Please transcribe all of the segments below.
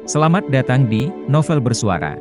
Selamat datang di Novel Bersuara.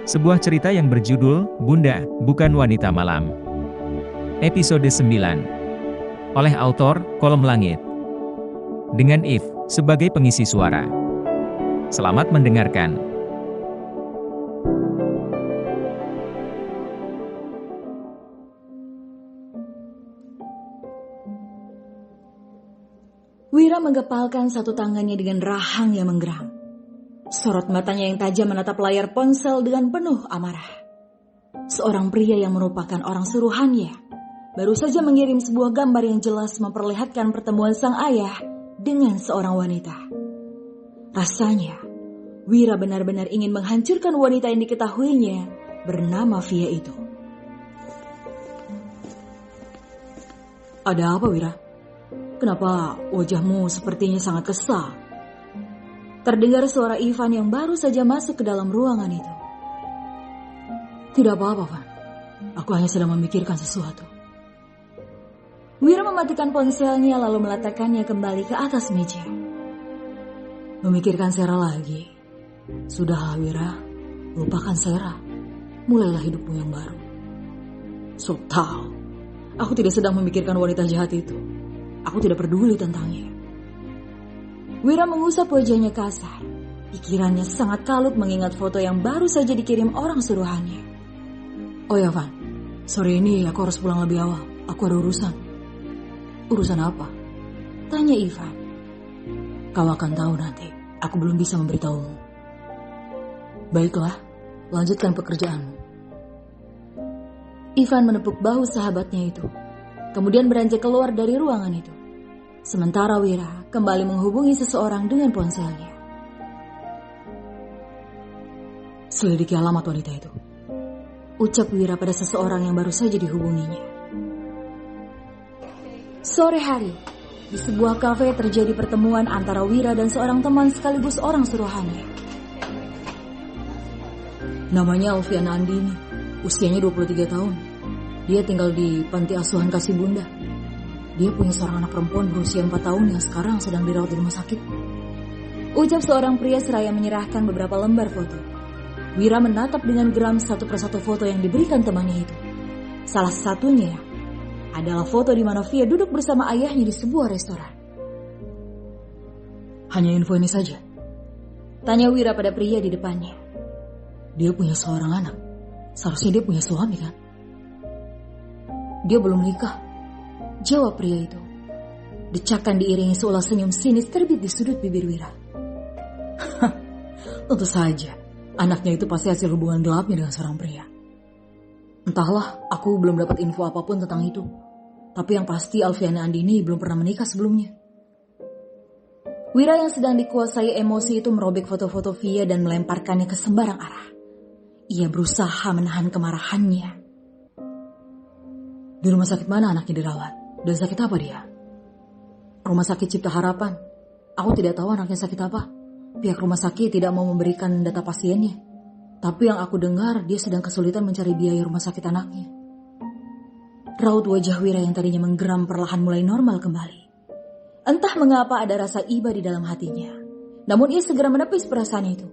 Sebuah cerita yang berjudul Bunda, Bukan Wanita Malam. Episode 9. Oleh autor Kolom Langit. Dengan If sebagai pengisi suara. Selamat mendengarkan. Wira menggepalkan satu tangannya dengan rahang yang menggeram. Sorot matanya yang tajam menatap layar ponsel dengan penuh amarah. Seorang pria yang merupakan orang suruhannya baru saja mengirim sebuah gambar yang jelas memperlihatkan pertemuan sang ayah dengan seorang wanita. Rasanya, Wira benar-benar ingin menghancurkan wanita yang diketahuinya bernama Via itu. Ada apa, Wira? Kenapa wajahmu sepertinya sangat kesal? Terdengar suara Ivan yang baru saja masuk ke dalam ruangan itu. Tidak apa-apa, Van. Aku hanya sedang memikirkan sesuatu. Wira mematikan ponselnya lalu meletakkannya kembali ke atas meja. Memikirkan Sera lagi. Sudahlah, Wira. Lupakan Sera. Mulailah hidupmu yang baru. So tahu. Aku tidak sedang memikirkan wanita jahat itu. Aku tidak peduli tentangnya. Wira mengusap wajahnya kasar. Pikirannya sangat kalut mengingat foto yang baru saja dikirim orang suruhannya. Oh ya, Van. Sore ini aku harus pulang lebih awal. Aku ada urusan. Urusan apa? Tanya Ivan. Kau akan tahu nanti. Aku belum bisa memberitahumu. Baiklah, lanjutkan pekerjaanmu. Ivan menepuk bahu sahabatnya itu. Kemudian beranjak keluar dari ruangan itu. Sementara Wira kembali menghubungi seseorang dengan ponselnya. Selidiki alamat wanita itu, ucap Wira pada seseorang yang baru saja dihubunginya. Sore hari, di sebuah kafe terjadi pertemuan antara Wira dan seorang teman sekaligus orang suruhannya. Namanya Alfian Andini, usianya 23 tahun. Dia tinggal di panti asuhan Kasih Bunda. Dia punya seorang anak perempuan berusia 4 tahun yang sekarang sedang dirawat di rumah sakit. Ucap seorang pria seraya menyerahkan beberapa lembar foto. Wira menatap dengan geram satu persatu foto yang diberikan temannya itu. Salah satunya adalah foto di mana Via duduk bersama ayahnya di sebuah restoran. Hanya info ini saja? Tanya Wira pada pria di depannya. Dia punya seorang anak. Seharusnya dia punya suami, kan? Dia belum nikah, jawab pria itu. Decakan diiringi seolah senyum sinis terbit di sudut bibir Wira. Tentu saja, anaknya itu pasti hasil hubungan gelapnya dengan seorang pria. Entahlah, aku belum dapat info apapun tentang itu. Tapi yang pasti Alfiana Andini belum pernah menikah sebelumnya. Wira yang sedang dikuasai emosi itu merobek foto-foto Via dan melemparkannya ke sembarang arah. Ia berusaha menahan kemarahannya. Di rumah sakit mana anaknya dirawat? Dan sakit apa dia? Rumah sakit Cipta Harapan. Aku tidak tahu anaknya sakit apa. Pihak rumah sakit tidak mau memberikan data pasiennya. Tapi yang aku dengar dia sedang kesulitan mencari biaya rumah sakit anaknya. Raut wajah Wira yang tadinya menggeram perlahan mulai normal kembali. Entah mengapa ada rasa iba di dalam hatinya. Namun ia segera menepis perasaan itu.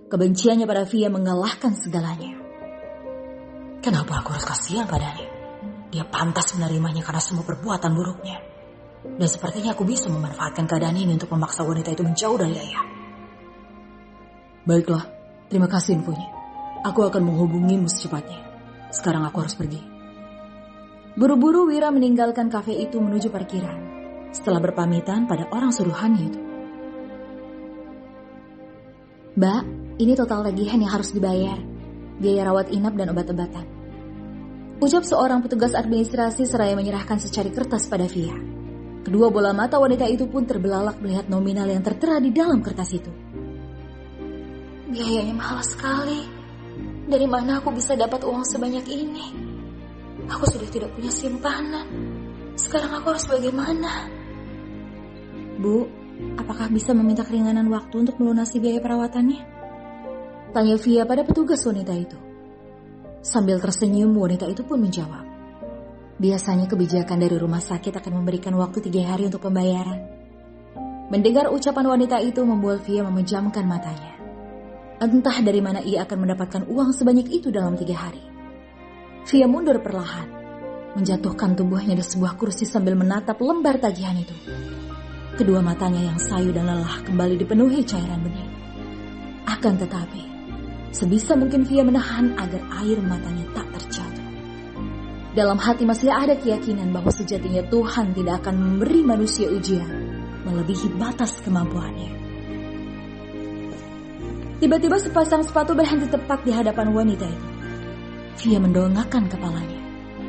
Kebenciannya pada Via mengalahkan segalanya. Kenapa aku harus kasihan padanya? Dia pantas menerimanya karena semua perbuatan buruknya. Dan sepertinya aku bisa memanfaatkan keadaan ini untuk memaksa wanita itu menjauh dari ayah. Baiklah, terima kasih infonya. Aku akan menghubungimu secepatnya. Sekarang aku harus pergi. Buru-buru Wira meninggalkan kafe itu menuju parkiran. Setelah berpamitan pada orang suruhannya itu. Mbak, ini total tagihan yang harus dibayar. Biaya rawat inap dan obat-obatan. Ucap seorang petugas administrasi seraya menyerahkan secari kertas pada Via. Kedua bola mata wanita itu pun terbelalak melihat nominal yang tertera di dalam kertas itu. Biayanya mahal sekali. Dari mana aku bisa dapat uang sebanyak ini? Aku sudah tidak punya simpanan. Sekarang aku harus bagaimana? Bu, apakah bisa meminta keringanan waktu untuk melunasi biaya perawatannya? Tanya Via pada petugas wanita itu. Sambil tersenyum, wanita itu pun menjawab. Biasanya kebijakan dari rumah sakit akan memberikan waktu 3 hari untuk pembayaran. Mendengar ucapan wanita itu membuat Via memejamkan matanya. Entah dari mana ia akan mendapatkan uang sebanyak itu dalam 3 hari. Via mundur perlahan, menjatuhkan tubuhnya di sebuah kursi sambil menatap lembar tagihan itu. Kedua matanya yang sayu dan lelah kembali dipenuhi cairan bening. Akan tetapi, sebisa mungkin Via menahan agar air matanya tak terjatuh. Dalam hati masih ada keyakinan bahwa sejatinya Tuhan tidak akan memberi manusia ujian melebihi batas kemampuannya. Tiba-tiba sepasang sepatu berhenti tepat di hadapan wanita itu. Via mendongakkan kepalanya,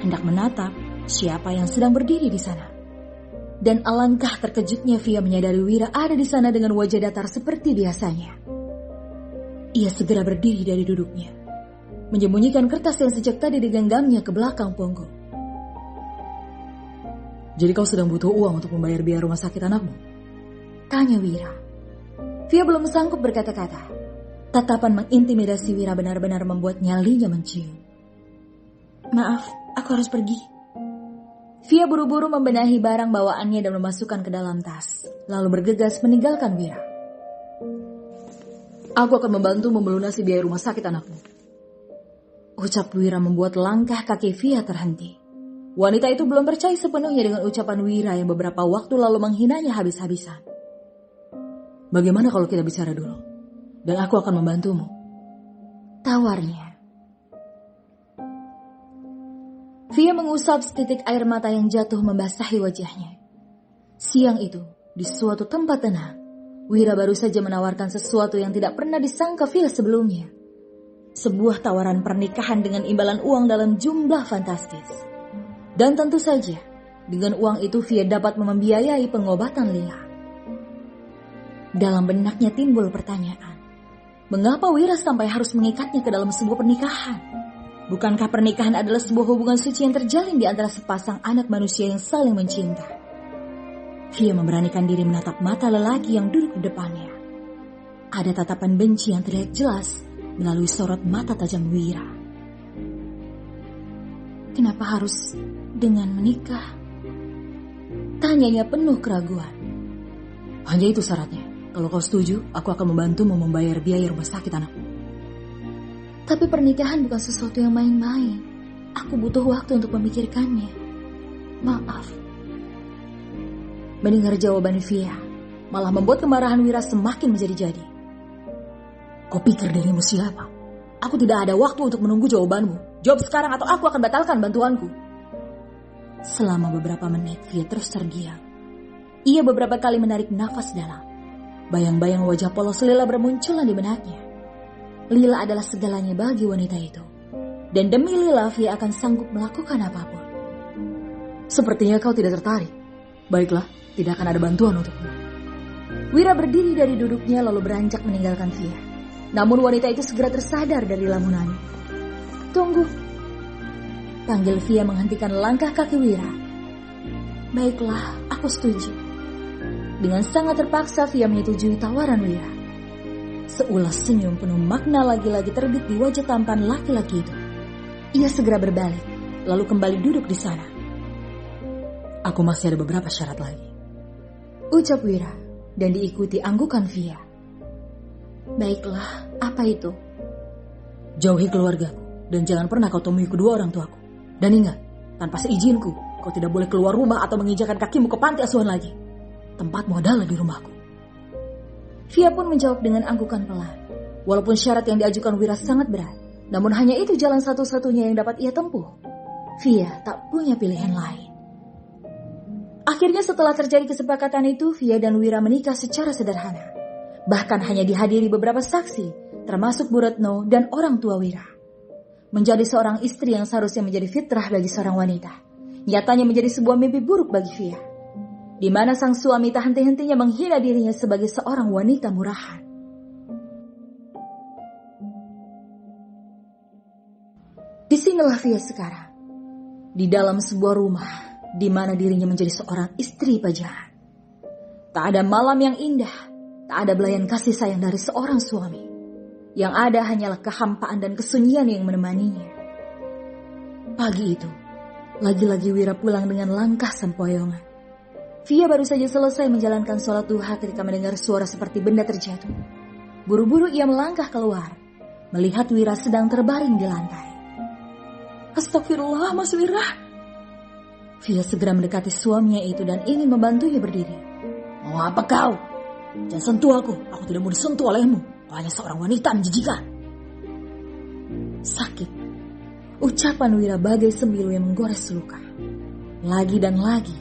hendak menatap siapa yang sedang berdiri di sana. Dan alangkah terkejutnya Via menyadari Wira ada di sana dengan wajah datar seperti biasanya. Ia segera berdiri dari duduknya, menyembunyikan kertas yang sejak tadi digenggamnya ke belakang punggung. Jadi kau sedang butuh uang untuk membayar biaya rumah sakit anakmu? Tanya Wira. Via belum sanggup berkata-kata. Tatapan mengintimidasi Wira benar-benar membuat nyalinya mencium. Maaf, aku harus pergi. Via buru-buru membenahi barang bawaannya dan memasukkan ke dalam tas, lalu bergegas meninggalkan Wira. Aku akan membantu melunasi biaya rumah sakit anakmu. Ucap Wira membuat langkah kaki Via terhenti. Wanita itu belum percaya sepenuhnya dengan ucapan Wira yang beberapa waktu lalu menghinanya habis-habisan. Bagaimana kalau kita bicara dulu? Dan aku akan membantumu. Tawarnya. Via mengusap setitik air mata yang jatuh membasahi wajahnya. Siang itu, di suatu tempat tenang, Wira baru saja menawarkan sesuatu yang tidak pernah disangka Via sebelumnya. Sebuah tawaran pernikahan dengan imbalan uang dalam jumlah fantastis. Dan tentu saja, dengan uang itu Via dapat membiayai pengobatan Lia. Dalam benaknya timbul pertanyaan. Mengapa Wira sampai harus mengikatnya ke dalam sebuah pernikahan? Bukankah pernikahan adalah sebuah hubungan suci yang terjalin di antara sepasang anak manusia yang saling mencinta? Via memberanikan diri menatap mata lelaki yang duduk di depannya. Ada tatapan benci yang terlihat jelas melalui sorot mata tajam Wira. Kenapa harus dengan menikah? Tanyanya penuh keraguan. Hanya itu syaratnya. Kalau kau setuju, aku akan membantumu membayar biaya rumah sakit anakmu. Tapi pernikahan bukan sesuatu yang main-main. Aku butuh waktu untuk memikirkannya. Maaf. Mendengar jawaban Via, malah membuat kemarahan Wira semakin menjadi-jadi. Kau pikir dirimu siapa? Aku tidak ada waktu untuk menunggu jawabanmu. Jawab sekarang atau aku akan batalkan bantuanku. Selama beberapa menit, Via terus terdiam. Ia beberapa kali menarik nafas dalam. Bayang-bayang wajah polos Lila bermunculan di benaknya. Lila adalah segalanya bagi wanita itu. Dan demi Lila, Via akan sanggup melakukan apapun. Sepertinya kau tidak tertarik. Baiklah, tidak akan ada bantuan untukmu. Wira berdiri dari duduknya lalu beranjak meninggalkan Via. Namun wanita itu segera tersadar dari lamunannya. Tunggu. Panggil Via menghentikan langkah kaki Wira. Baiklah, aku setuju. Dengan sangat terpaksa Via menyetujui tawaran Wira. Seulas senyum penuh makna lagi-lagi terbit di wajah tampan laki-laki itu. Ia segera berbalik, lalu kembali duduk di sana. Aku masih ada beberapa syarat lagi. Ucap Wira, dan diikuti anggukan Via. Baiklah, apa itu? Jauhi keluargaku, dan jangan pernah kau temui kedua orang tuaku. Dan ingat, tanpa seizinku, kau tidak boleh keluar rumah atau menginjakan kakimu ke panti asuhan lagi. Tempatmu adalah di rumahku. Via pun menjawab dengan anggukan pelan. Walaupun syarat yang diajukan Wira sangat berat, namun hanya itu jalan satu-satunya yang dapat ia tempuh. Via tak punya pilihan lain. Akhirnya setelah terjadi kesepakatan itu, Via dan Wira menikah secara sederhana. Bahkan hanya dihadiri beberapa saksi, termasuk Bu Retno dan orang tua Wira. Menjadi seorang istri yang seharusnya menjadi fitrah bagi seorang wanita, nyatanya menjadi sebuah mimpi buruk bagi Via. Di mana sang suami tak henti-hentinya menghina dirinya sebagai seorang wanita murahan. Disinilah Via sekarang, di dalam sebuah rumah, di mana dirinya menjadi seorang istri pajangan. Tak ada malam yang indah, tak ada belayan kasih sayang dari seorang suami. Yang ada hanyalah kehampaan dan kesunyian yang menemaninya. Pagi itu, Lagi-lagi Wira pulang dengan langkah sempoyongan. Via baru saja selesai menjalankan sholat duha ketika mendengar suara seperti benda terjatuh. Buru-buru ia melangkah keluar, melihat Wira sedang terbaring di lantai. Astagfirullah, Mas Wira. Via segera mendekati suaminya itu dan ingin membantunya berdiri. Mau apa kau? Jangan sentuh aku tidak mau disentuh olehmu. Kau hanya seorang wanita menjijikan. Sakit. Ucapan Wira bagai sembilu yang menggores luka. Lagi dan lagi,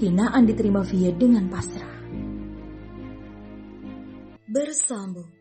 hinaan diterima Via dengan pasrah. Bersambung.